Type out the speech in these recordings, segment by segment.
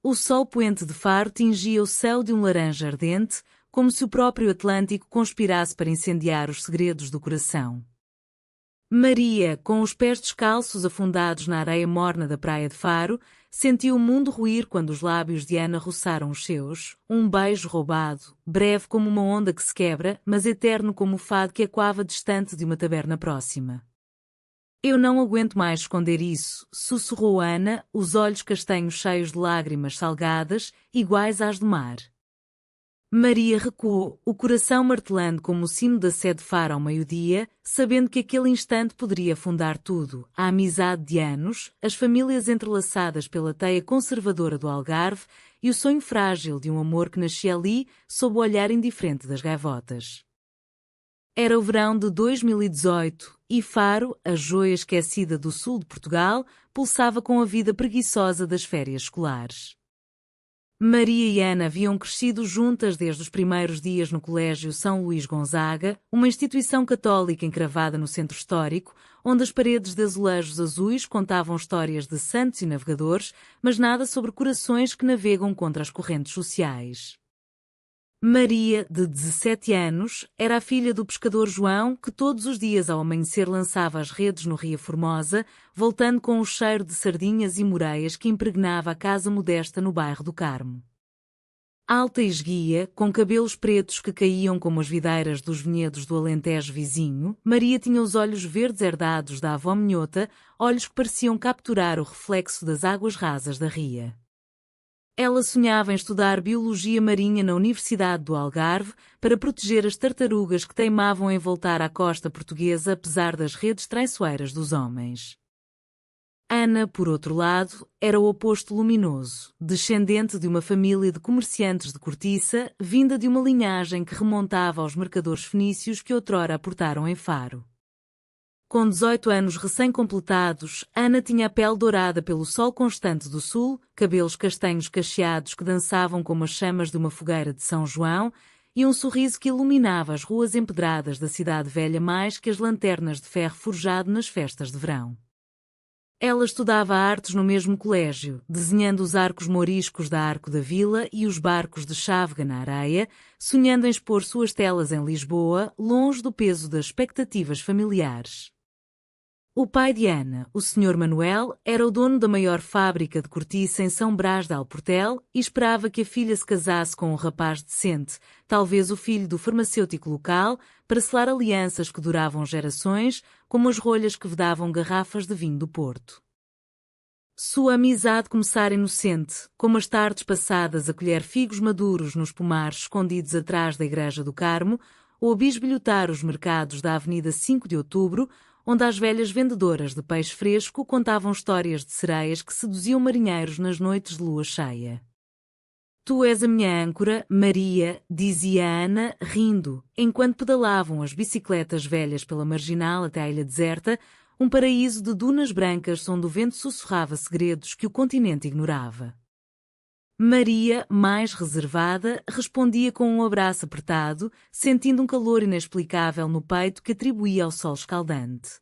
O sol poente de Faro tingia o céu de um laranja ardente, como se o próprio Atlântico conspirasse para incendiar os segredos do coração. Maria, com os pés descalços afundados na areia morna da praia de Faro, sentiu o mundo ruir quando os lábios de Ana roçaram os seus, um beijo roubado, breve como uma onda que se quebra, mas eterno como o fado que ecoava distante de uma taberna próxima. Eu não aguento mais esconder isso, sussurrou Ana, os olhos castanhos cheios de lágrimas salgadas, iguais às do mar. Maria recuou, o coração martelando como o sino da sé de Faro ao meio-dia, sabendo que aquele instante poderia afundar tudo, a amizade de anos, as famílias entrelaçadas pela teia conservadora do Algarve e o sonho frágil de um amor que nascia ali, sob o olhar indiferente das gaivotas. Era o verão de 2018, e Faro, a joia esquecida do sul de Portugal, pulsava com a vida preguiçosa das férias escolares. Maria e Ana haviam crescido juntas desde os primeiros dias no Colégio São Luís Gonzaga, uma instituição católica encravada no centro histórico, onde as paredes de azulejos azuis contavam histórias de santos e navegadores, mas nada sobre corações que navegam contra as correntes sociais. Maria, de 17 anos, era a filha do pescador João, que todos os dias ao amanhecer lançava as redes no Ria Formosa, voltando com o cheiro de sardinhas e moreias que impregnava a casa modesta no bairro do Carmo. Alta e esguia, com cabelos pretos que caíam como as videiras dos vinhedos do Alentejo vizinho, Maria tinha os olhos verdes herdados da avó minhota, olhos que pareciam capturar o reflexo das águas rasas da ria. Ela sonhava em estudar biologia marinha na Universidade do Algarve para proteger as tartarugas que teimavam em voltar à costa portuguesa apesar das redes traiçoeiras dos homens. Ana, por outro lado, era o oposto luminoso, descendente de uma família de comerciantes de cortiça, vinda de uma linhagem que remontava aos mercadores fenícios que outrora aportaram em Faro. Com 18 anos recém-completados, Ana tinha a pele dourada pelo sol constante do sul, cabelos castanhos cacheados que dançavam como as chamas de uma fogueira de São João e um sorriso que iluminava as ruas empedradas da cidade velha mais que as lanternas de ferro forjado nas festas de verão. Ela estudava artes no mesmo colégio, desenhando os arcos mouriscos da Arco da Vila e os barcos de chávega na areia, sonhando em expor suas telas em Lisboa, longe do peso das expectativas familiares. O pai de Ana, o Sr. Manuel, era o dono da maior fábrica de cortiça em São Brás de Alportel e esperava que a filha se casasse com um rapaz decente, talvez o filho do farmacêutico local, para selar alianças que duravam gerações, como as rolhas que vedavam garrafas de vinho do Porto. Sua amizade começara inocente, como as tardes passadas a colher figos maduros nos pomares escondidos atrás da Igreja do Carmo, ou a bisbilhotar os mercados da Avenida 5 de Outubro, onde as velhas vendedoras de peixe fresco contavam histórias de sereias que seduziam marinheiros nas noites de lua cheia. Tu és a minha âncora, Maria, dizia Ana, rindo, enquanto pedalavam as bicicletas velhas pela marginal até à ilha deserta, um paraíso de dunas brancas onde o vento sussurrava segredos que o continente ignorava. Maria, mais reservada, respondia com um abraço apertado, sentindo um calor inexplicável no peito que atribuía ao sol escaldante.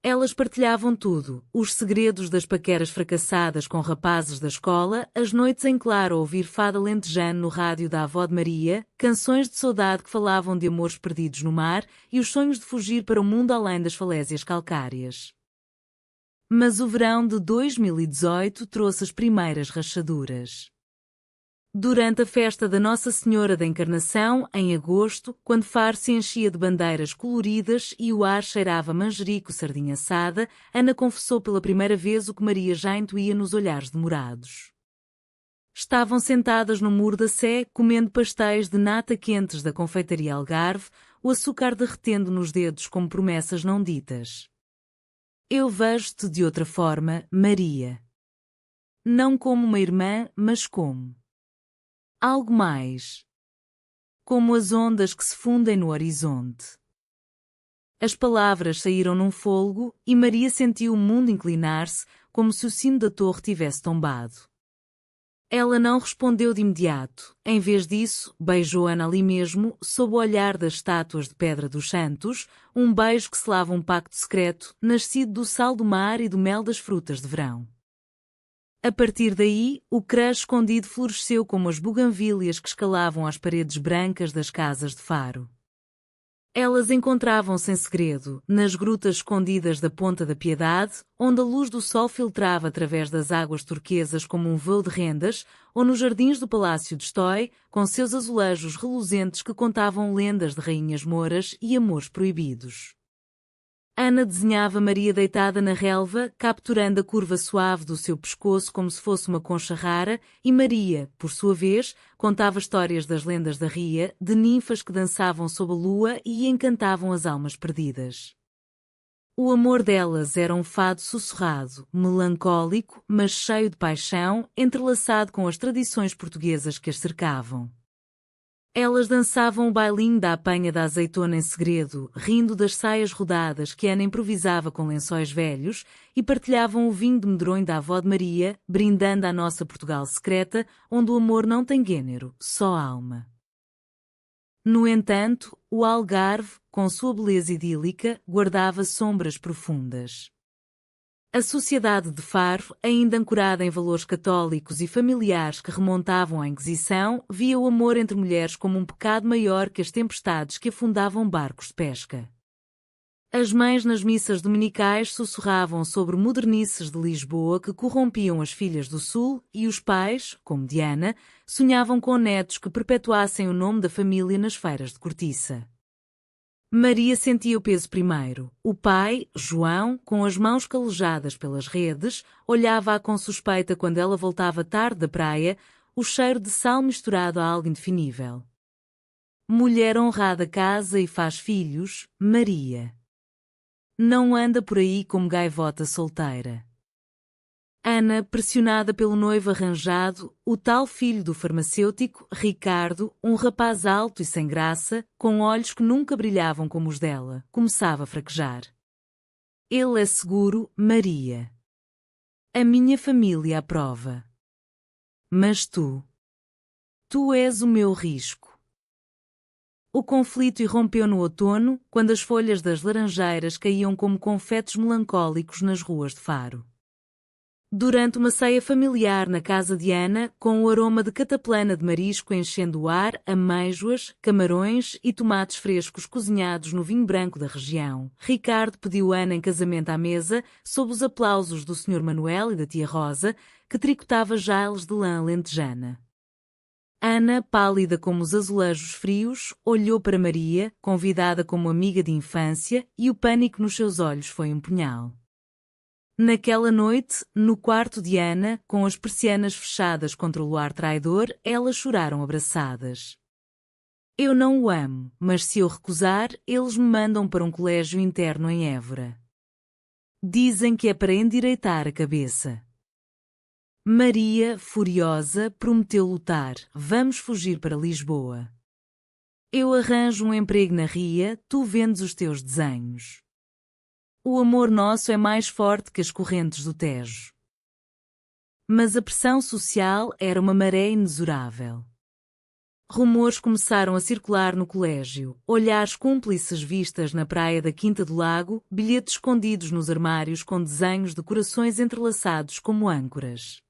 Elas partilhavam tudo, os segredos das paqueras fracassadas com rapazes da escola, as noites em claro a ouvir fado alentejano no rádio da avó de Maria, canções de saudade que falavam de amores perdidos no mar e os sonhos de fugir para o mundo além das falésias calcárias. Mas o verão de 2018 trouxe as primeiras rachaduras. Durante a festa da Nossa Senhora da Encarnação, em agosto, quando Faro se enchia de bandeiras coloridas e o ar cheirava manjerico sardinha assada, Ana confessou pela primeira vez o que Maria já intuía nos olhares demorados. Estavam sentadas no muro da Sé, comendo pastéis de nata quentes da confeitaria Algarve, o açúcar derretendo nos dedos como promessas não ditas. Eu vejo-te de outra forma, Maria. Não como uma irmã, mas como algo mais. Como as ondas que se fundem no horizonte. As palavras saíram num fôlego e Maria sentiu o mundo inclinar-se, como se o sino da torre tivesse tombado. Ela não respondeu de imediato. Em vez disso, beijou Ana ali mesmo, sob o olhar das estátuas de pedra dos santos, um beijo que selava um pacto secreto, nascido do sal do mar e do mel das frutas de verão. A partir daí, o crush escondido floresceu como as buganvílias que escalavam as paredes brancas das casas de Faro. Elas encontravam-se em segredo, nas grutas escondidas da Ponta da Piedade, onde a luz do sol filtrava através das águas turquesas como um véu de rendas, ou nos jardins do Palácio de Estói, com seus azulejos reluzentes que contavam lendas de rainhas mouras e amores proibidos. Ana desenhava Maria deitada na relva, capturando a curva suave do seu pescoço como se fosse uma concha rara, e Maria, por sua vez, contava histórias das lendas da ria, de ninfas que dançavam sob a lua e encantavam as almas perdidas. O amor delas era um fado sussurrado, melancólico, mas cheio de paixão, entrelaçado com as tradições portuguesas que as cercavam. Elas dançavam o bailinho da apanha da azeitona em segredo, rindo das saias rodadas que Ana improvisava com lençóis velhos, e partilhavam o vinho de medronho da avó de Maria, brindando a nossa Portugal secreta, onde o amor não tem gênero, só alma. No entanto, o Algarve, com sua beleza idílica, guardava sombras profundas. A sociedade de Faro, ainda ancorada em valores católicos e familiares que remontavam à Inquisição, via o amor entre mulheres como um pecado maior que as tempestades que afundavam barcos de pesca. As mães nas missas dominicais sussurravam sobre modernices de Lisboa que corrompiam as filhas do Sul, e os pais, como Diana, sonhavam com netos que perpetuassem o nome da família nas feiras de cortiça. Maria sentia o peso primeiro. O pai, João, com as mãos calejadas pelas redes, olhava-a com suspeita quando ela voltava tarde da praia, o cheiro de sal misturado a algo indefinível. Mulher honrada casa e faz filhos, Maria. Não anda por aí como gaivota solteira. Ana, pressionada pelo noivo arranjado, o tal filho do farmacêutico, Ricardo, um rapaz alto e sem graça, com olhos que nunca brilhavam como os dela, começava a fraquejar. Ele é seguro, Maria. A minha família aprova. Mas tu és o meu risco. O conflito irrompeu no outono, quando as folhas das laranjeiras caíam como confetes melancólicos nas ruas de Faro. Durante uma ceia familiar na casa de Ana, com o aroma de cataplana de marisco enchendo o ar, amêijoas, camarões e tomates frescos cozinhados no vinho branco da região, Ricardo pediu Ana em casamento à mesa, sob os aplausos do Sr. Manuel e da tia Rosa, que tricotava jales de lã alentejana. Ana, pálida como os azulejos frios, olhou para Maria, convidada como amiga de infância, e o pânico nos seus olhos foi um punhal. Naquela noite, no quarto de Ana, com as persianas fechadas contra o luar traidor, elas choraram abraçadas. Eu não o amo, mas se eu recusar, eles me mandam para um colégio interno em Évora. Dizem que é para endireitar a cabeça. Maria, furiosa, prometeu lutar. Vamos fugir para Lisboa. Eu arranjo um emprego na ria, tu vendes os teus desenhos. O amor nosso é mais forte que as correntes do Tejo. Mas a pressão social era uma maré inexorável. Rumores começaram a circular no colégio, olhares cúmplices vistas na praia da Quinta do Lago, bilhetes escondidos nos armários com desenhos de corações entrelaçados como âncoras.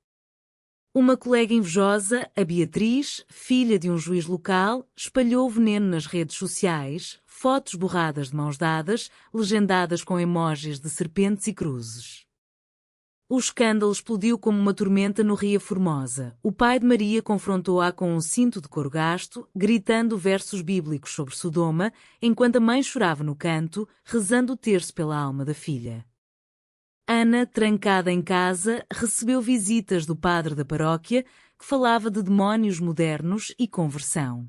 Uma colega invejosa, a Beatriz, filha de um juiz local, espalhou o veneno nas redes sociais, fotos borradas de mãos dadas, legendadas com emojis de serpentes e cruzes. O escândalo explodiu como uma tormenta no Ria Formosa. O pai de Maria confrontou-a com um cinto de couro gasto, gritando versos bíblicos sobre Sodoma, enquanto a mãe chorava no canto, rezando o terço pela alma da filha. Ana, trancada em casa, recebeu visitas do padre da paróquia, que falava de demónios modernos e conversão.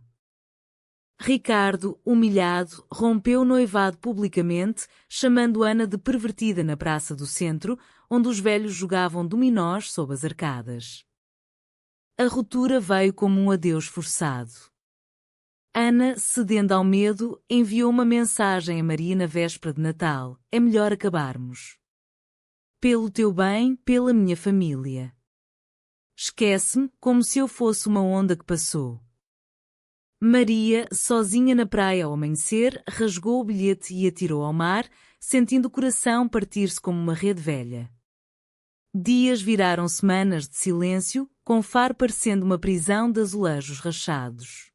Ricardo, humilhado, rompeu o noivado publicamente, chamando Ana de pervertida na praça do centro, onde os velhos jogavam dominós sob as arcadas. A ruptura veio como um adeus forçado. Ana, cedendo ao medo, enviou uma mensagem a Maria na véspera de Natal: é melhor acabarmos. Pelo teu bem, pela minha família. Esquece-me, como se eu fosse uma onda que passou. Maria, sozinha na praia ao amanhecer, rasgou o bilhete e atirou ao mar, sentindo o coração partir-se como uma rede velha. Dias viraram semanas de silêncio, com Faro parecendo uma prisão de azulejos rachados.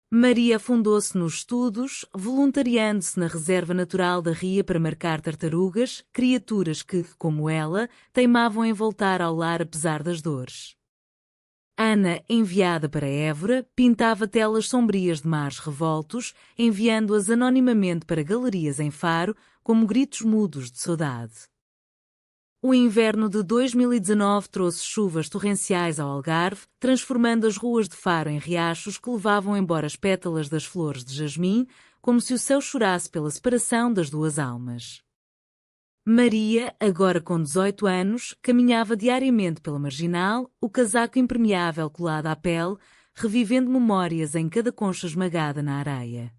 Maria afundou-se nos estudos, voluntariando-se na reserva natural da ria para marcar tartarugas, criaturas que, como ela, teimavam em voltar ao lar apesar das dores. Ana, enviada para Évora, pintava telas sombrias de mares revoltos, enviando-as anonimamente para galerias em Faro, como gritos mudos de saudade. O inverno de 2019 trouxe chuvas torrenciais ao Algarve, transformando as ruas de Faro em riachos que levavam embora as pétalas das flores de jasmim, como se o céu chorasse pela separação das duas almas. Maria, agora com 18 anos, caminhava diariamente pela marginal, o casaco impermeável colado à pele, revivendo memórias em cada concha esmagada na areia.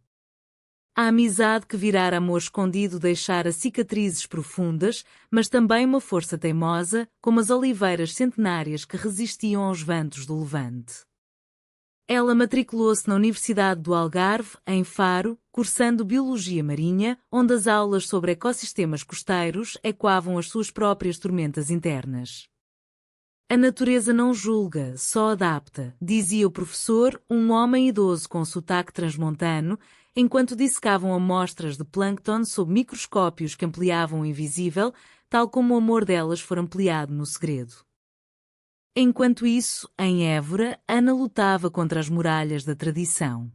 A amizade que virara amor escondido deixara cicatrizes profundas, mas também uma força teimosa, como as oliveiras centenárias que resistiam aos ventos do Levante. Ela matriculou-se na Universidade do Algarve, em Faro, cursando Biologia Marinha, onde as aulas sobre ecossistemas costeiros ecoavam as suas próprias tormentas internas. A natureza não julga, só adapta, dizia o professor, um homem idoso com sotaque transmontano, enquanto dissecavam amostras de plâncton sob microscópios que ampliavam o invisível, tal como o amor delas for ampliado no segredo. Enquanto isso, em Évora, Ana lutava contra as muralhas da tradição.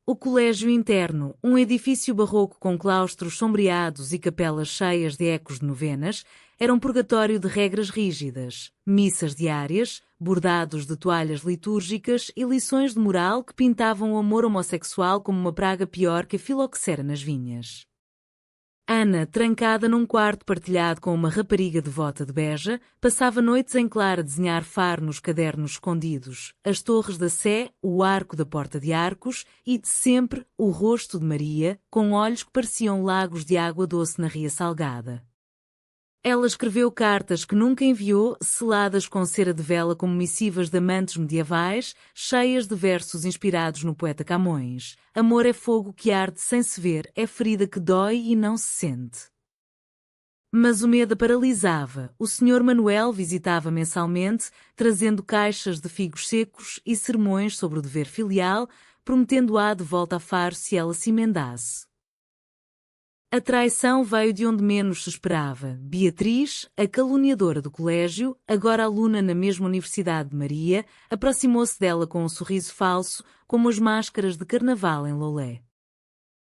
O colégio interno, um edifício barroco com claustros sombreados e capelas cheias de ecos de novenas, era um purgatório de regras rígidas, missas diárias, bordados de toalhas litúrgicas e lições de moral que pintavam o amor homossexual como uma praga pior que a filoxera nas vinhas. Ana, trancada num quarto partilhado com uma rapariga devota de Beja, passava noites em claro a desenhar Faro nos cadernos escondidos, as torres da Sé, o arco da Porta de Arcos e, de sempre, o rosto de Maria, com olhos que pareciam lagos de água doce na ria salgada. Ela escreveu cartas que nunca enviou, seladas com cera de vela como missivas de amantes medievais, cheias de versos inspirados no poeta Camões. Amor é fogo que arde sem se ver, é ferida que dói e não se sente. Mas o medo a paralisava. O Sr. Manuel visitava mensalmente, trazendo caixas de figos secos e sermões sobre o dever filial, prometendo-a de volta a Faro se ela se emendasse. A traição veio de onde menos se esperava. Beatriz, a caluniadora do colégio, agora aluna na mesma Universidade de Maria, aproximou-se dela com um sorriso falso, como as máscaras de carnaval em Lolé.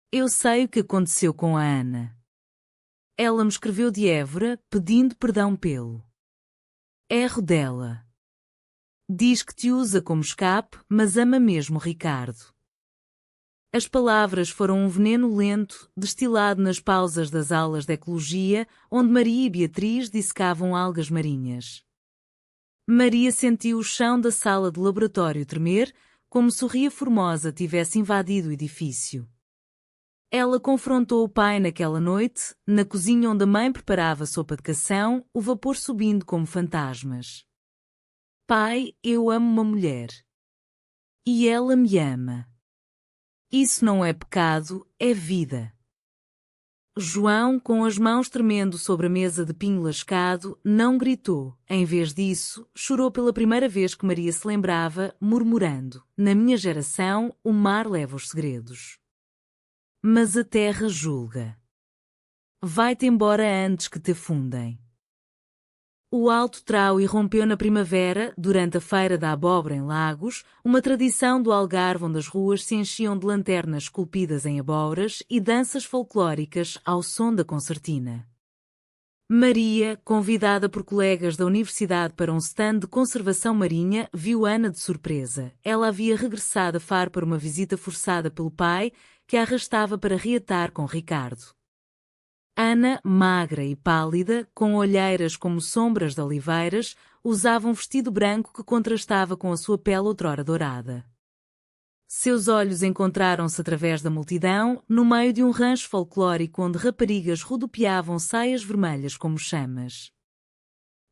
Eu sei o que aconteceu com a Ana. Ela me escreveu de Évora, pedindo perdão pelo erro dela. Diz que te usa como escape, mas ama mesmo Ricardo. As palavras foram um veneno lento, destilado nas pausas das aulas de ecologia, onde Maria e Beatriz dissecavam algas marinhas. Maria sentiu o chão da sala de laboratório tremer, como se o Ria Formosa tivesse invadido o edifício. Ela confrontou o pai naquela noite, na cozinha onde a mãe preparava sopa de cação, o vapor subindo como fantasmas. Pai, eu amo uma mulher. E ela me ama. Isso não é pecado, é vida. João, com as mãos tremendo sobre a mesa de pinho lascado, não gritou. Em vez disso, chorou pela primeira vez que Maria se lembrava, murmurando: na minha geração, o mar leva os segredos. Mas a terra julga. Vai-te embora antes que te afundem. O Alto Trau irrompeu na primavera, durante a Feira da Abóbora em Lagos, uma tradição do Algarve onde as ruas se enchiam de lanternas esculpidas em abóboras e danças folclóricas ao som da concertina. Maria, convidada por colegas da universidade para um stand de conservação marinha, viu Ana de surpresa. Ela havia regressado a Faro para uma visita forçada pelo pai, que a arrastava para reatar com Ricardo. Ana, magra e pálida, com olheiras como sombras de oliveiras, usava um vestido branco que contrastava com a sua pele outrora dourada. Seus olhos encontraram-se através da multidão, no meio de um rancho folclórico onde raparigas rodopiavam saias vermelhas como chamas.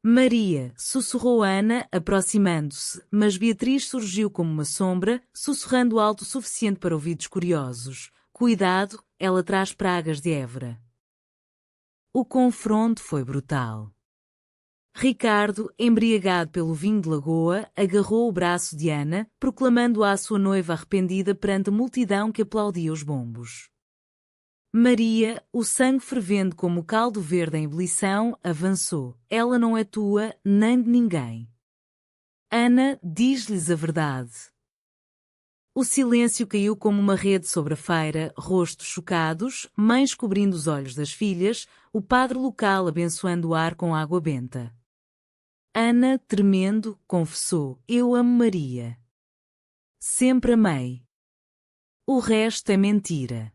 Maria, sussurrou Ana, aproximando-se, mas Beatriz surgiu como uma sombra, sussurrando alto o suficiente para ouvidos curiosos. Cuidado, ela traz pragas de Évora. O confronto foi brutal. Ricardo, embriagado pelo vinho de Lagoa, agarrou o braço de Ana, proclamando-a a sua noiva arrependida perante a multidão que aplaudia os bombos. Maria, o sangue fervendo como o caldo verde em ebulição, avançou. Ela não é tua, nem de ninguém. Ana, diz-lhes a verdade. O silêncio caiu como uma rede sobre a feira, rostos chocados, mães cobrindo os olhos das filhas, o padre local abençoando o ar com água benta. Ana, tremendo, confessou: eu amo Maria. Sempre amei. O resto é mentira.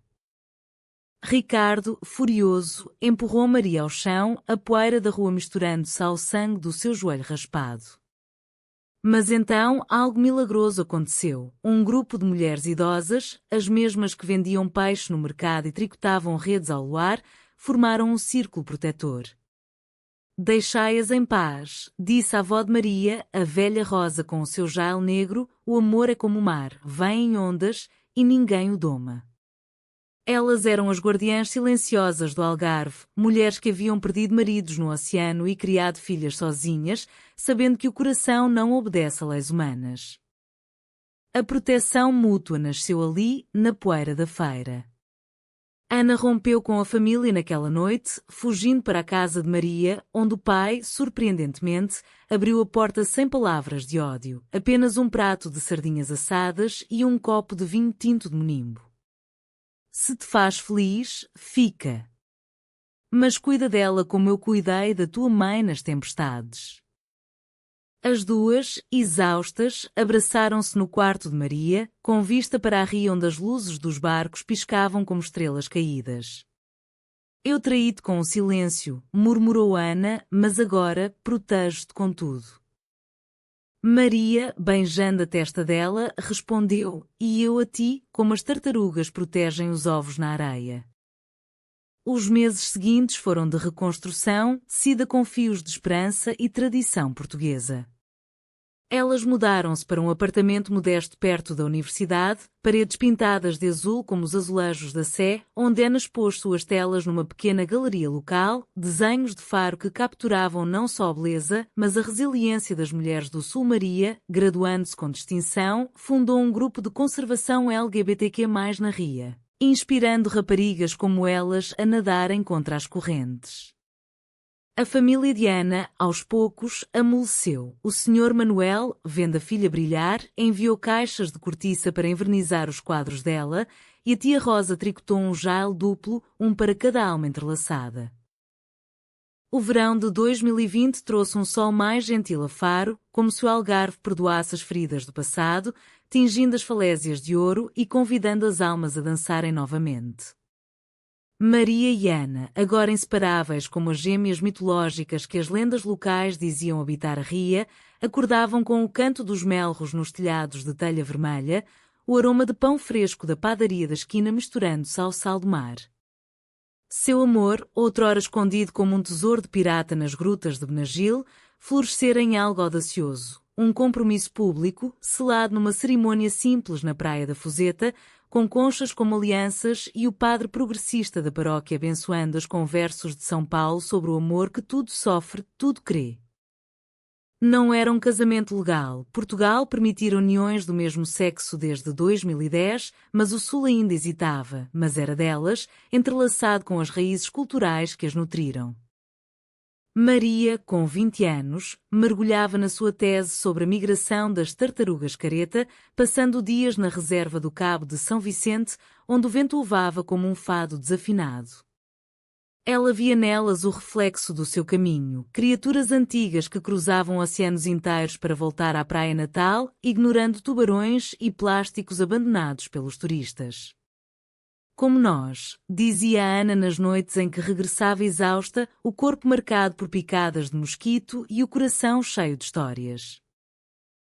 Ricardo, furioso, empurrou Maria ao chão, a poeira da rua misturando-se ao sangue do seu joelho raspado. Mas então algo milagroso aconteceu. Um grupo de mulheres idosas, as mesmas que vendiam peixe no mercado e tricotavam redes ao luar, formaram um círculo protetor. Deixai-as em paz, disse a avó de Maria, a velha Rosa com o seu jail negro, o amor é como o mar, vem em ondas e ninguém o doma. Elas eram as guardiãs silenciosas do Algarve, mulheres que haviam perdido maridos no oceano e criado filhas sozinhas, sabendo que o coração não obedece a leis humanas. A proteção mútua nasceu ali, na poeira da feira. Ana rompeu com a família naquela noite, fugindo para a casa de Maria, onde o pai, surpreendentemente, abriu a porta sem palavras de ódio, apenas um prato de sardinhas assadas e um copo de vinho tinto de Monimbo. Se te faz feliz, fica. Mas cuida dela como eu cuidei da tua mãe nas tempestades. As duas, exaustas, abraçaram-se no quarto de Maria, com vista para a ria onde as luzes dos barcos piscavam como estrelas caídas. Eu traí-te com o silêncio, murmurou Ana, mas agora protejo-te com tudo. Maria, beijando a testa dela, respondeu: e eu a ti, como as tartarugas protegem os ovos na areia. Os meses seguintes foram de reconstrução, tecida com fios de esperança e tradição portuguesa. Elas mudaram-se para um apartamento modesto perto da universidade, paredes pintadas de azul como os azulejos da Sé, onde Ana expôs suas telas numa pequena galeria local, desenhos de Faro que capturavam não só a beleza, mas a resiliência das mulheres do Sul. Maria, graduando-se com distinção, fundou um grupo de conservação LGBTQ+, na Ria, inspirando raparigas como elas a nadarem contra as correntes. A família de Ana, aos poucos, amoleceu. O Sr. Manuel, vendo a filha brilhar, enviou caixas de cortiça para envernizar os quadros dela, e a tia Rosa tricotou um jail duplo, um para cada alma entrelaçada. O verão de 2020 trouxe um sol mais gentil a Faro, como se o Algarve perdoasse as feridas do passado, tingindo as falésias de ouro e convidando as almas a dançarem novamente. Maria e Ana, agora inseparáveis como as gêmeas mitológicas que as lendas locais diziam habitar a ria, acordavam com o canto dos melros nos telhados de telha vermelha, o aroma de pão fresco da padaria da esquina misturando-se ao sal do mar. Seu amor, outrora escondido como um tesouro de pirata nas grutas de Benagil, florescera em algo audacioso, um compromisso público, selado numa cerimônia simples na praia da Fuseta, com conchas como alianças e o padre progressista da paróquia abençoando-as com versos de São Paulo sobre o amor que tudo sofre, tudo crê. Não era um casamento legal. Portugal permitira uniões do mesmo sexo desde 2010, mas o Sul ainda hesitava, mas era delas, entrelaçado com as raízes culturais que as nutriram. Maria, com 20 anos, mergulhava na sua tese sobre a migração das tartarugas careta, passando dias na reserva do Cabo de São Vicente, onde o vento levava como um fado desafinado. Ela via nelas o reflexo do seu caminho, criaturas antigas que cruzavam oceanos inteiros para voltar à praia natal, ignorando tubarões e plásticos abandonados pelos turistas. Como nós, dizia a Ana nas noites em que regressava exausta, o corpo marcado por picadas de mosquito e o coração cheio de histórias.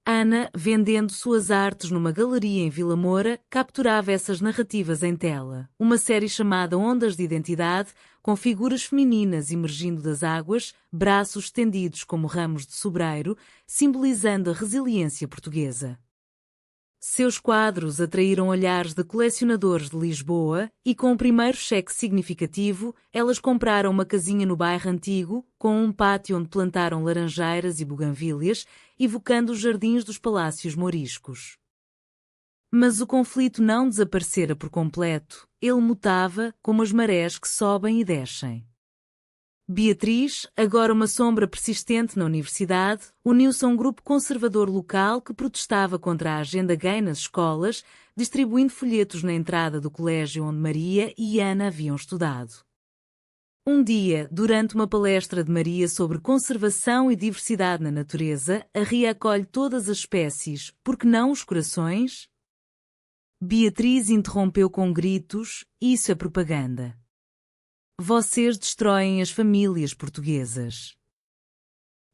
Ana, vendendo suas artes numa galeria em Vila Moura, capturava essas narrativas em tela, uma série chamada Ondas de Identidade, com figuras femininas emergindo das águas, braços estendidos como ramos de sobreiro, simbolizando a resiliência portuguesa. Seus quadros atraíram olhares de colecionadores de Lisboa e, com o primeiro cheque significativo, elas compraram uma casinha no bairro Antigo, com um pátio onde plantaram laranjeiras e buganvílias, evocando os jardins dos palácios mouriscos. Mas o conflito não desaparecera por completo, ele mutava como as marés que sobem e descem. Beatriz, agora uma sombra persistente na universidade, uniu-se a um grupo conservador local que protestava contra a agenda gay nas escolas, distribuindo folhetos na entrada do colégio onde Maria e Ana haviam estudado. Um dia, durante uma palestra de Maria sobre conservação e diversidade na natureza, a ria acolhe todas as espécies, por que não os corações? Beatriz interrompeu com gritos: isso é propaganda. Vocês destroem as famílias portuguesas.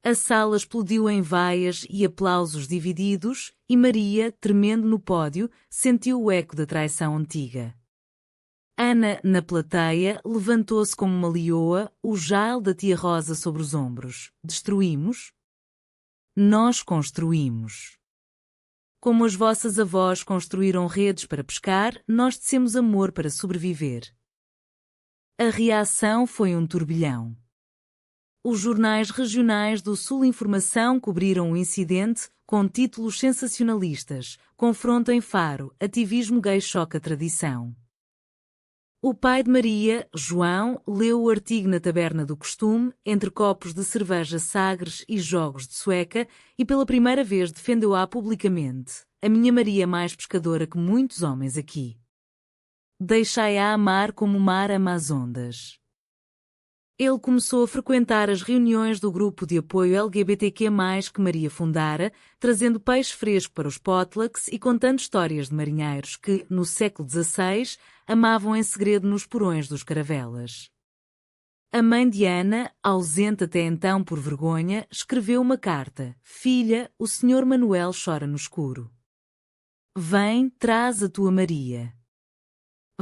A sala explodiu em vaias e aplausos divididos, e Maria, tremendo no pódio, sentiu o eco da traição antiga. Ana, na plateia, levantou-se como uma leoa, o jal da tia Rosa sobre os ombros. Destruímos? Nós construímos. Como as vossas avós construíram redes para pescar, nós tecemos amor para sobreviver. A reação foi um turbilhão. Os jornais regionais do Sul Informação cobriram o incidente, com títulos sensacionalistas: Confronto em Faro, ativismo gay choca tradição. O pai de Maria, João, leu o artigo na taberna do costume, entre copos de cerveja Sagres e jogos de sueca, e pela primeira vez defendeu-a publicamente: a minha Maria é mais pescadora que muitos homens aqui. Deixai-a amar como o mar ama as ondas. Ele começou a frequentar as reuniões do grupo de apoio LGBTQ+, que Maria fundara, trazendo peixe fresco para os potlucks e contando histórias de marinheiros que, no século XVI, amavam em segredo nos porões dos caravelas. A mãe de Ana, ausente até então por vergonha, escreveu uma carta: Filha, o Senhor Manuel chora no escuro. Vem, traz a tua Maria.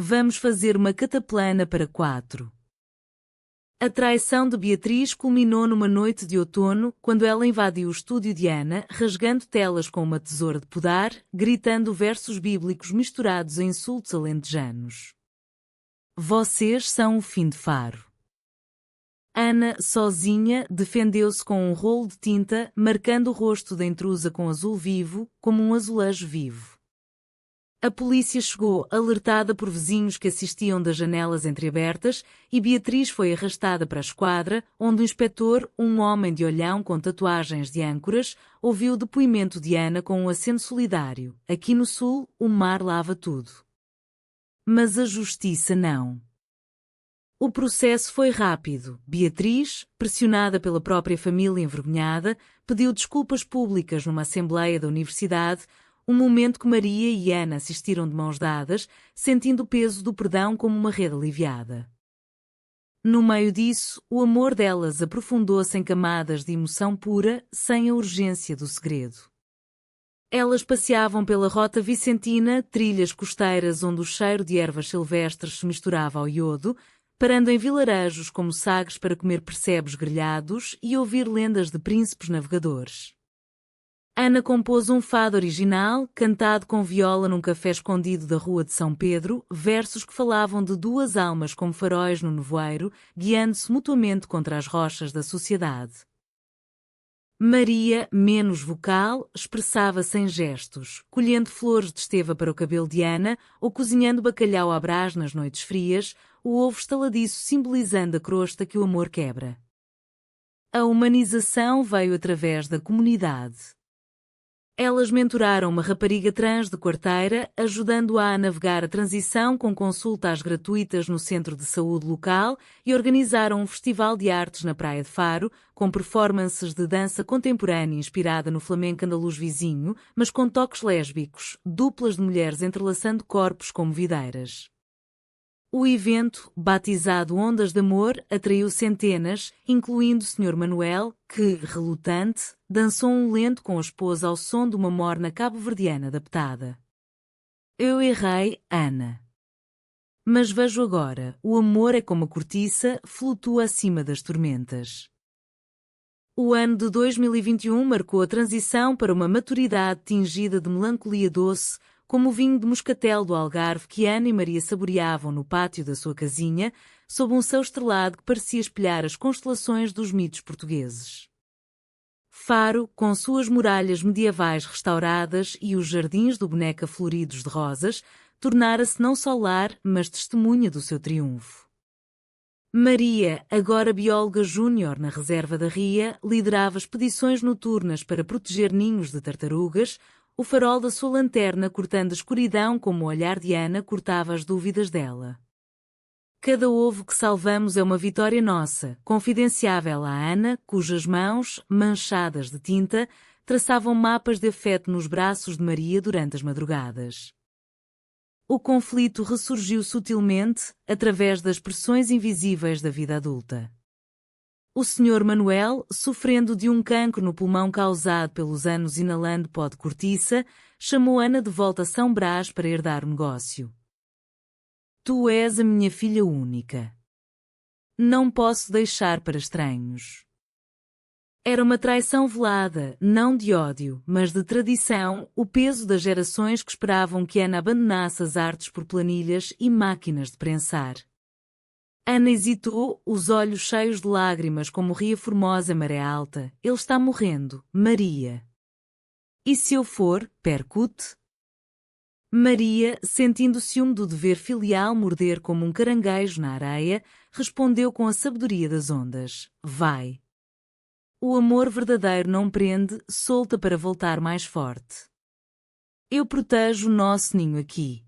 Vamos fazer uma cataplana para 4. A traição de Beatriz culminou numa noite de outono, quando ela invadiu o estúdio de Ana, rasgando telas com uma tesoura de podar, gritando versos bíblicos misturados a insultos alentejanos. Vocês são o fim de Faro. Ana, sozinha, defendeu-se com um rolo de tinta, marcando o rosto da intrusa com azul vivo, como um azulejo vivo. A polícia chegou, alertada por vizinhos que assistiam das janelas entreabertas, e Beatriz foi arrastada para a esquadra, onde o inspetor, um homem de olhão com tatuagens de âncoras, ouviu o depoimento de Ana com um aceno solidário: aqui no sul, o mar lava tudo. Mas a justiça não. O processo foi rápido. Beatriz, pressionada pela própria família envergonhada, pediu desculpas públicas numa assembleia da universidade, um momento que Maria e Ana assistiram de mãos dadas, sentindo o peso do perdão como uma rede aliviada. No meio disso, o amor delas aprofundou-se em camadas de emoção pura, sem a urgência do segredo. Elas passeavam pela Rota Vicentina, trilhas costeiras onde o cheiro de ervas silvestres se misturava ao iodo, parando em vilarejos como Sagres para comer percebes grelhados e ouvir lendas de príncipes navegadores. Ana compôs um fado original, cantado com viola num café escondido da Rua de São Pedro, versos que falavam de duas almas como faróis no nevoeiro, guiando-se mutuamente contra as rochas da sociedade. Maria, menos vocal, expressava-se em gestos, colhendo flores de esteva para o cabelo de Ana ou cozinhando bacalhau à brás nas noites frias, o ovo estaladiço simbolizando a crosta que o amor quebra. A humanização veio através da comunidade. Elas mentoraram uma rapariga trans de quarteira, ajudando-a a navegar a transição com consultas gratuitas no centro de saúde local e organizaram um festival de artes na Praia de Faro, com performances de dança contemporânea inspirada no flamenco andaluz vizinho, mas com toques lésbicos, duplas de mulheres entrelaçando corpos como videiras. O evento, batizado Ondas de Amor, atraiu centenas, incluindo o Sr. Manuel, que, relutante, dançou um lento com a esposa ao som de uma morna cabo-verdiana adaptada. Eu errei, Ana. Mas vejo agora, o amor é como a cortiça, flutua acima das tormentas. O ano de 2021 marcou a transição para uma maturidade tingida de melancolia doce, como o vinho de moscatel do Algarve que Ana e Maria saboreavam no pátio da sua casinha, sob um céu estrelado que parecia espelhar as constelações dos mitos portugueses. Faro, com suas muralhas medievais restauradas e os jardins do Boneca floridos de rosas, tornara-se não só lar, mas testemunha do seu triunfo. Maria, agora bióloga júnior na reserva da Ria, liderava expedições noturnas para proteger ninhos de tartarugas, o farol da sua lanterna cortando a escuridão como o olhar de Ana cortava as dúvidas dela. Cada ovo que salvamos é uma vitória nossa, confidenciava ela a Ana, cujas mãos, manchadas de tinta, traçavam mapas de afeto nos braços de Maria durante as madrugadas. O conflito ressurgiu sutilmente, através das pressões invisíveis da vida adulta. O Sr. Manuel, sofrendo de um cancro no pulmão causado pelos anos inalando pó de cortiça, chamou Ana de volta a São Brás para herdar o negócio. Tu és a minha filha única. Não posso deixar para estranhos. Era uma traição velada, não de ódio, mas de tradição, o peso das gerações que esperavam que Ana abandonasse as artes por planilhas e máquinas de prensar. Ana hesitou, os olhos cheios de lágrimas como ria formosa maré alta. Ele está morrendo, Maria. E se eu for, percute? Maria, sentindo o ciúme do dever filial morder como um caranguejo na areia, respondeu com a sabedoria das ondas: vai. O amor verdadeiro não prende, solta para voltar mais forte. Eu protejo o nosso ninho aqui.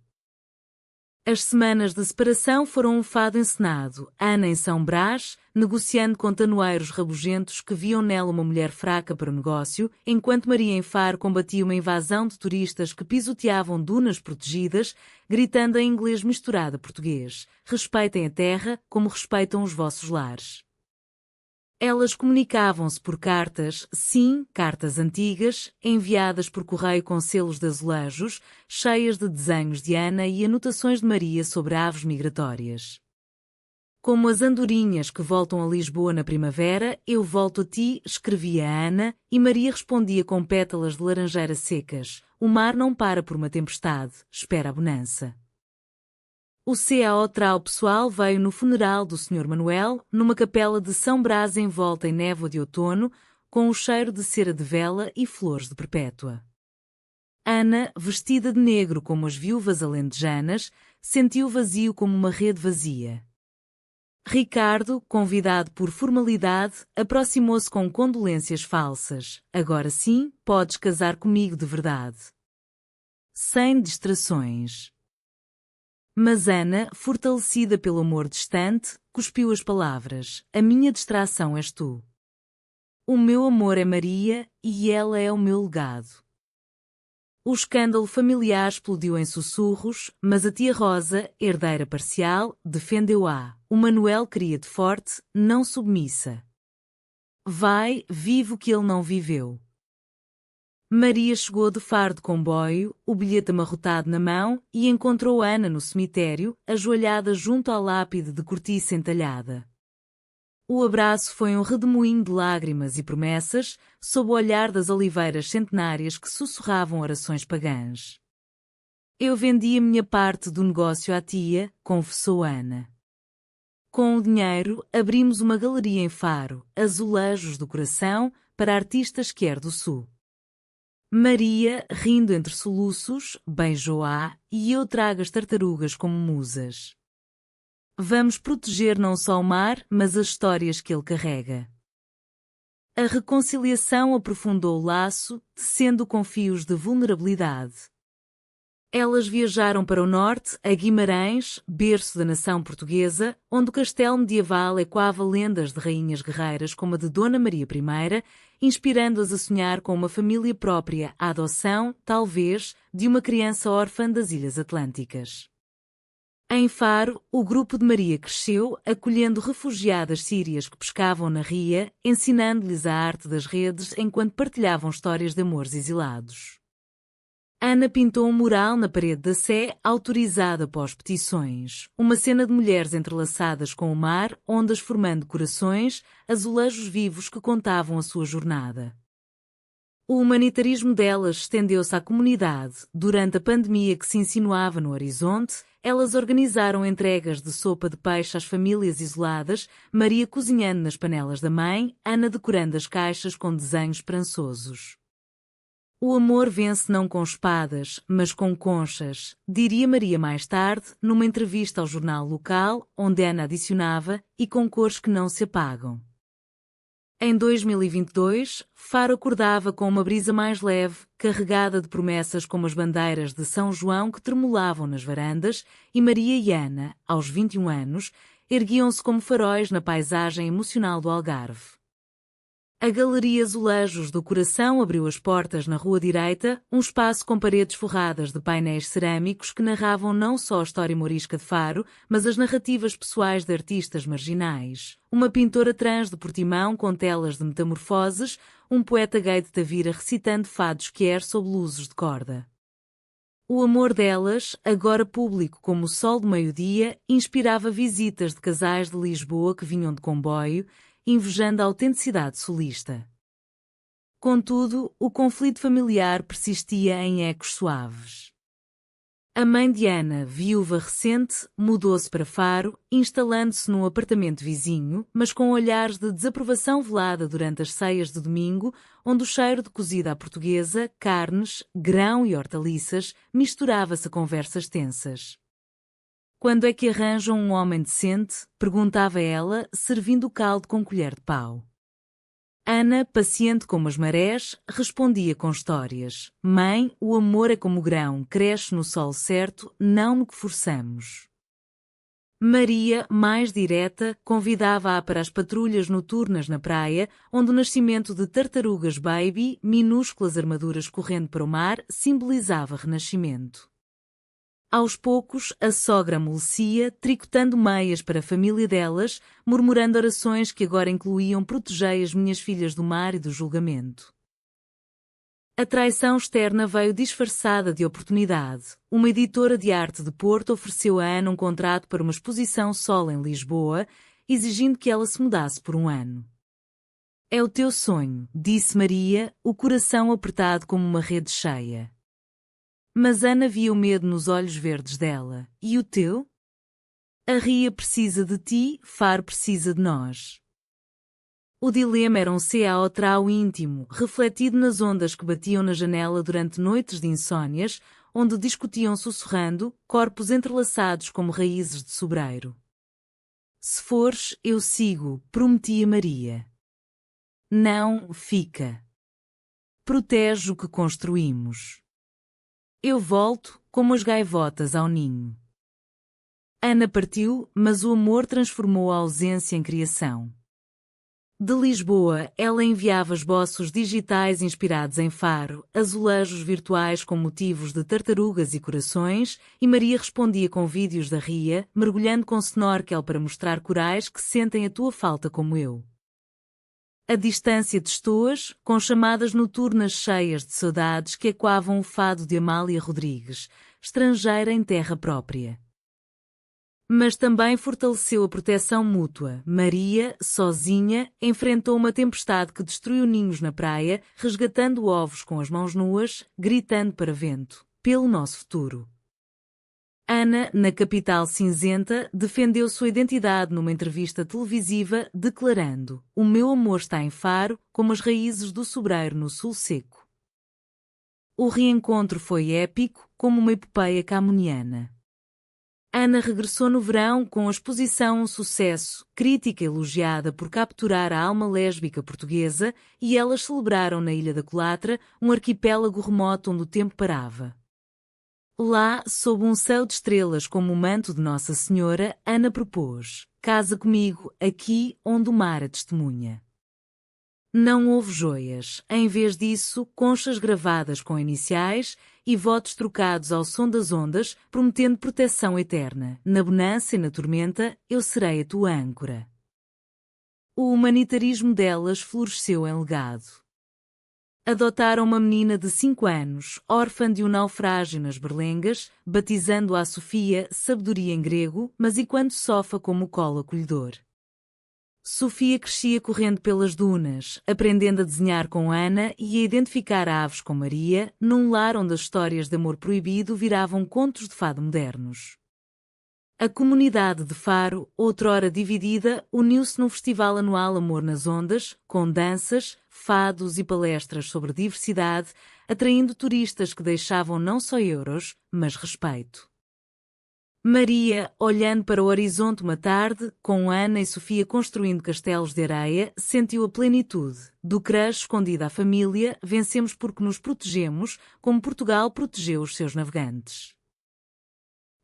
As semanas de separação foram um fado encenado, Ana em São Brás, negociando com tanoeiros rabugentos que viam nela uma mulher fraca para o negócio, enquanto Maria em Faro combatia uma invasão de turistas que pisoteavam dunas protegidas, gritando em inglês misturado a português: respeitem a terra como respeitam os vossos lares. Elas comunicavam-se por cartas, sim, cartas antigas, enviadas por correio com selos de azulejos, cheias de desenhos de Ana e anotações de Maria sobre aves migratórias. Como as andorinhas que voltam a Lisboa na primavera, eu volto a ti, escrevia Ana, e Maria respondia com pétalas de laranjeira secas: o mar não para por uma tempestade, espera a bonança. O CAO Trau pessoal veio no funeral do Sr. Manuel, numa capela de São Brás envolta em névoa de outono, com o cheiro de cera de vela e flores de perpétua. Ana, vestida de negro como as viúvas alentejanas, sentiu o vazio como uma rede vazia. Ricardo, convidado por formalidade, aproximou-se com condolências falsas: agora sim, podes casar comigo de verdade. Sem distrações. Mas Ana, fortalecida pelo amor distante, cuspiu as palavras: a minha distração és tu. O meu amor é Maria, e ela é o meu legado. O escândalo familiar explodiu em sussurros, mas a tia Rosa, herdeira parcial, defendeu-a. O Manuel queria-te forte, não submissa. Vai, vive o que ele não viveu. Maria chegou de Faro de comboio, o bilhete amarrotado na mão, e encontrou Ana no cemitério, ajoelhada junto à lápide de cortiça entalhada. O abraço foi um redemoinho de lágrimas e promessas, sob o olhar das oliveiras centenárias que sussurravam orações pagãs. Eu vendi a minha parte do negócio à tia, confessou Ana. Com o dinheiro, abrimos uma galeria em Faro, Azulejos do Coração, para artistas que do Sul. Maria, rindo entre soluços, beijou-a, e eu trago as tartarugas como musas. Vamos proteger não só o mar, mas as histórias que ele carrega. A reconciliação aprofundou o laço, tecendo com fios de vulnerabilidade. Elas viajaram para o norte, a Guimarães, berço da nação portuguesa, onde o castelo medieval ecoava lendas de rainhas guerreiras como a de Dona Maria I, inspirando-as a sonhar com uma família própria, a adoção, talvez, de uma criança órfã das Ilhas Atlânticas. Em Faro, o grupo de Maria cresceu, acolhendo refugiadas sírias que pescavam na ria, ensinando-lhes a arte das redes enquanto partilhavam histórias de amores exilados. Ana pintou um mural na parede da Sé, autorizada após petições. Uma cena de mulheres entrelaçadas com o mar, ondas formando corações, azulejos vivos que contavam a sua jornada. O humanitarismo delas estendeu-se à comunidade. Durante a pandemia que se insinuava no horizonte, elas organizaram entregas de sopa de peixe às famílias isoladas, Maria cozinhando nas panelas da mãe, Ana decorando as caixas com desenhos esperançosos. O amor vence não com espadas, mas com conchas, diria Maria mais tarde, numa entrevista ao jornal local, onde Ana adicionava, e com cores que não se apagam. Em 2022, Faro acordava com uma brisa mais leve, carregada de promessas como as bandeiras de São João que tremulavam nas varandas, e Maria e Ana, aos 21 anos, erguiam-se como faróis na paisagem emocional do Algarve. A Galeria Azulejos do Coração abriu as portas na Rua Direita, um espaço com paredes forradas de painéis cerâmicos que narravam não só a história morisca de Faro, mas as narrativas pessoais de artistas marginais. Uma pintora trans de Portimão com telas de metamorfoses, um poeta gay de Tavira recitando fados quer sob luzes de corda. O amor delas, agora público como o sol do meio-dia, inspirava visitas de casais de Lisboa que vinham de comboio, invejando a autenticidade solista. Contudo, o conflito familiar persistia em ecos suaves. A mãe de Ana, viúva recente, mudou-se para Faro, instalando-se num apartamento vizinho, mas com olhares de desaprovação velada durante as ceias de domingo, onde o cheiro de cozida à portuguesa, carnes, grão e hortaliças misturava-se a conversas tensas. Quando é que arranjam um homem decente? Perguntava ela, servindo o caldo com colher de pau. Ana, paciente como as marés, respondia com histórias. Mãe, o amor é como o grão, cresce no sol certo, não no que forçamos. Maria, mais direta, convidava-a para as patrulhas noturnas na praia, onde o nascimento de tartarugas baby, minúsculas armaduras correndo para o mar, simbolizava renascimento. Aos poucos, a sogra amolecia, tricotando meias para a família delas, murmurando orações que agora incluíam protegei as minhas filhas do mar e do julgamento. A traição externa veio disfarçada de oportunidade. Uma editora de arte de Porto ofereceu a Ana um contrato para uma exposição solo em Lisboa, exigindo que ela se mudasse por um ano. É o teu sonho, disse Maria, o coração apertado como uma rede cheia. Mas Ana via o medo nos olhos verdes dela. E o teu? A Ria precisa de ti, Faro precisa de nós. O dilema era um CAO íntimo, refletido nas ondas que batiam na janela durante noites de insônias, onde discutiam sussurrando, corpos entrelaçados como raízes de sobreiro. Se fores, eu sigo, prometia Maria. Não, fica. Protege o que construímos. Eu volto, como as gaivotas ao ninho. Ana partiu, mas o amor transformou a ausência em criação. De Lisboa, ela enviava esboços digitais inspirados em Faro, azulejos virtuais com motivos de tartarugas e corações, e Maria respondia com vídeos da Ria, mergulhando com snorkel para mostrar corais que sentem a tua falta como eu. A distância de estoas, com chamadas noturnas cheias de saudades que ecoavam o fado de Amália Rodrigues, estrangeira em terra própria. Mas também fortaleceu a proteção mútua. Maria, sozinha, enfrentou uma tempestade que destruiu ninhos na praia, resgatando ovos com as mãos nuas, gritando para vento, pelo nosso futuro. Ana, na capital cinzenta, defendeu sua identidade numa entrevista televisiva, declarando: o meu amor está em Faro, como as raízes do sobreiro no sul seco. O reencontro foi épico, como uma epopeia camuniana. Ana regressou no verão com a exposição um sucesso, crítica elogiada por capturar a alma lésbica portuguesa, e elas celebraram na Ilha da Colatra, um arquipélago remoto onde o tempo parava. Lá, sob um céu de estrelas como o manto de Nossa Senhora, Ana propôs: casa comigo, aqui onde o mar a testemunha. Não houve joias, em vez disso, conchas gravadas com iniciais e votos trocados ao som das ondas, prometendo proteção eterna. Na bonança e na tormenta, eu serei a tua âncora. O humanitarismo delas floresceu em legado. Adotaram uma menina de 5 anos, órfã de um naufrágio nas Berlengas, batizando-a Sofia, sabedoria em grego, mas e quando sofa como o colo acolhedor. Sofia crescia correndo pelas dunas, aprendendo a desenhar com Ana e a identificar aves com Maria, num lar onde as histórias de amor proibido viravam contos de fado modernos. A comunidade de Faro, outrora dividida, uniu-se num festival anual Amor nas Ondas, com danças, fados e palestras sobre diversidade, atraindo turistas que deixavam não só euros, mas respeito. Maria, olhando para o horizonte uma tarde, com Ana e Sofia construindo castelos de areia, sentiu a plenitude. Do crush escondido à família, vencemos porque nos protegemos, como Portugal protegeu os seus navegantes.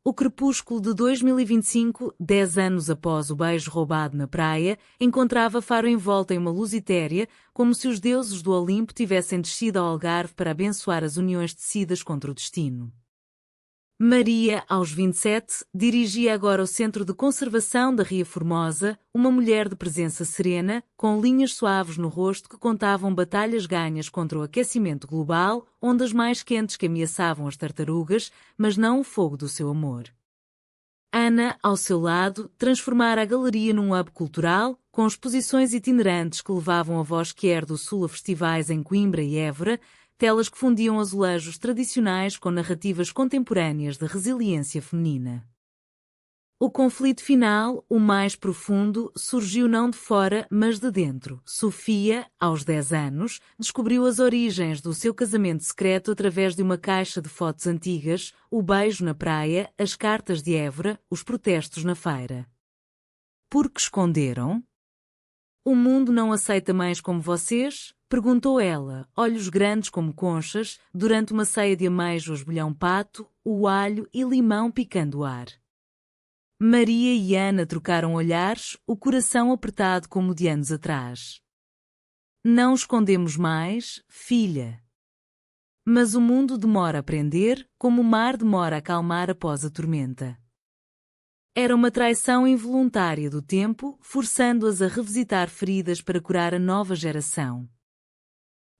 O crepúsculo de 2025, 10 anos após o beijo roubado na praia, encontrava Faro envolta em uma luz etérea, como se os deuses do Olimpo tivessem descido ao Algarve para abençoar as uniões tecidas contra o destino. Maria, aos 27, dirigia agora o Centro de Conservação da Ria Formosa, uma mulher de presença serena, com linhas suaves no rosto que contavam batalhas ganhas contra o aquecimento global, ondas mais quentes que ameaçavam as tartarugas, mas não o fogo do seu amor. Ana, ao seu lado, transformara a galeria num hub cultural, com exposições itinerantes que levavam a voz quer do sul a festivais em Coimbra e Évora, telas que fundiam azulejos tradicionais com narrativas contemporâneas de resiliência feminina. O conflito final, o mais profundo, surgiu não de fora, mas de dentro. Sofia, aos 10 anos, descobriu as origens do seu casamento secreto através de uma caixa de fotos antigas, o beijo na praia, as cartas de Évora, os protestos na feira. Por que esconderam? O mundo não aceita mães como vocês? Perguntou ela, olhos grandes como conchas, durante uma ceia de ameijos bolhão pato, o alho e limão picando o ar. Maria e Ana trocaram olhares, o coração apertado como de anos atrás. Não escondemos mais, filha. Mas o mundo demora a aprender, como o mar demora a acalmar após a tormenta. Era uma traição involuntária do tempo, forçando-as a revisitar feridas para curar a nova geração.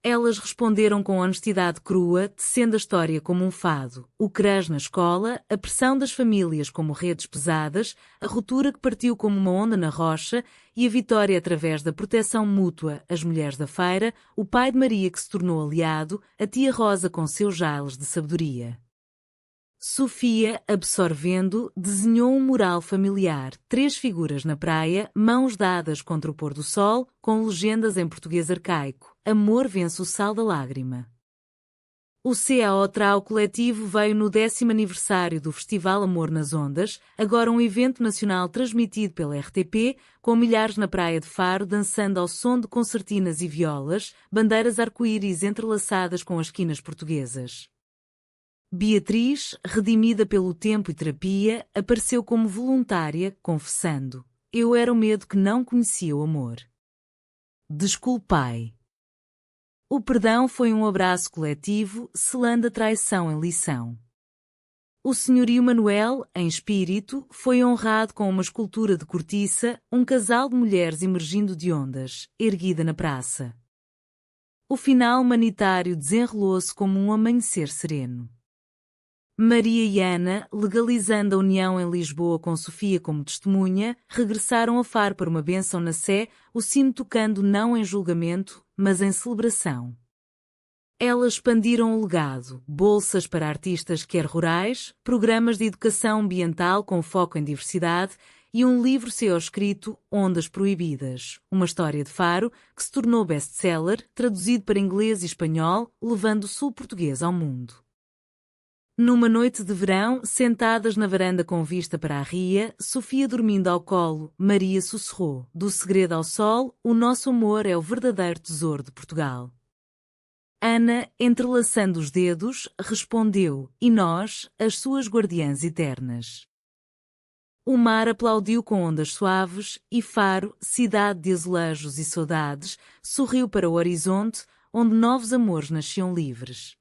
Elas responderam com honestidade crua, tecendo a história como um fado, o crush na escola, a pressão das famílias como redes pesadas, a ruptura que partiu como uma onda na rocha e a vitória através da proteção mútua, as mulheres da feira, o pai de Maria que se tornou aliado, a tia Rosa com seus jales de sabedoria. Sofia, absorvendo, desenhou um mural familiar, 3 figuras na praia, mãos dadas contra o pôr do sol, com legendas em português arcaico. Amor vence o sal da lágrima. O CAO Trau Coletivo veio no 10º aniversário do Festival Amor nas Ondas, agora um evento nacional transmitido pela RTP, com milhares na praia de Faro dançando ao som de concertinas e violas, bandeiras arco-íris entrelaçadas com as quinas portuguesas. Beatriz, redimida pelo tempo e terapia, apareceu como voluntária, confessando: eu era o medo que não conhecia o amor. Desculpai. O perdão foi um abraço coletivo, selando a traição em lição. O senhorio Manuel, em espírito, foi honrado com uma escultura de cortiça, um casal de mulheres emergindo de ondas, erguida na praça. O final humanitário desenrolou-se como um amanhecer sereno. Maria e Ana, legalizando a união em Lisboa com Sofia como testemunha, regressaram a Faro para uma bênção na Sé, o sino tocando não em julgamento, mas em celebração. Elas expandiram o legado, bolsas para artistas quer rurais, programas de educação ambiental com foco em diversidade e um livro seu escrito, Ondas Proibidas, uma história de Faro, que se tornou best-seller, traduzido para inglês e espanhol, levando o sul português ao mundo. Numa noite de verão, sentadas na varanda com vista para a ria, Sofia dormindo ao colo, Maria sussurrou: do segredo ao sol, o nosso amor é o verdadeiro tesouro de Portugal. Ana, entrelaçando os dedos, respondeu: e nós, as suas guardiãs eternas. O mar aplaudiu com ondas suaves, e Faro, cidade de azulejos e saudades, sorriu para o horizonte, onde novos amores nasciam livres.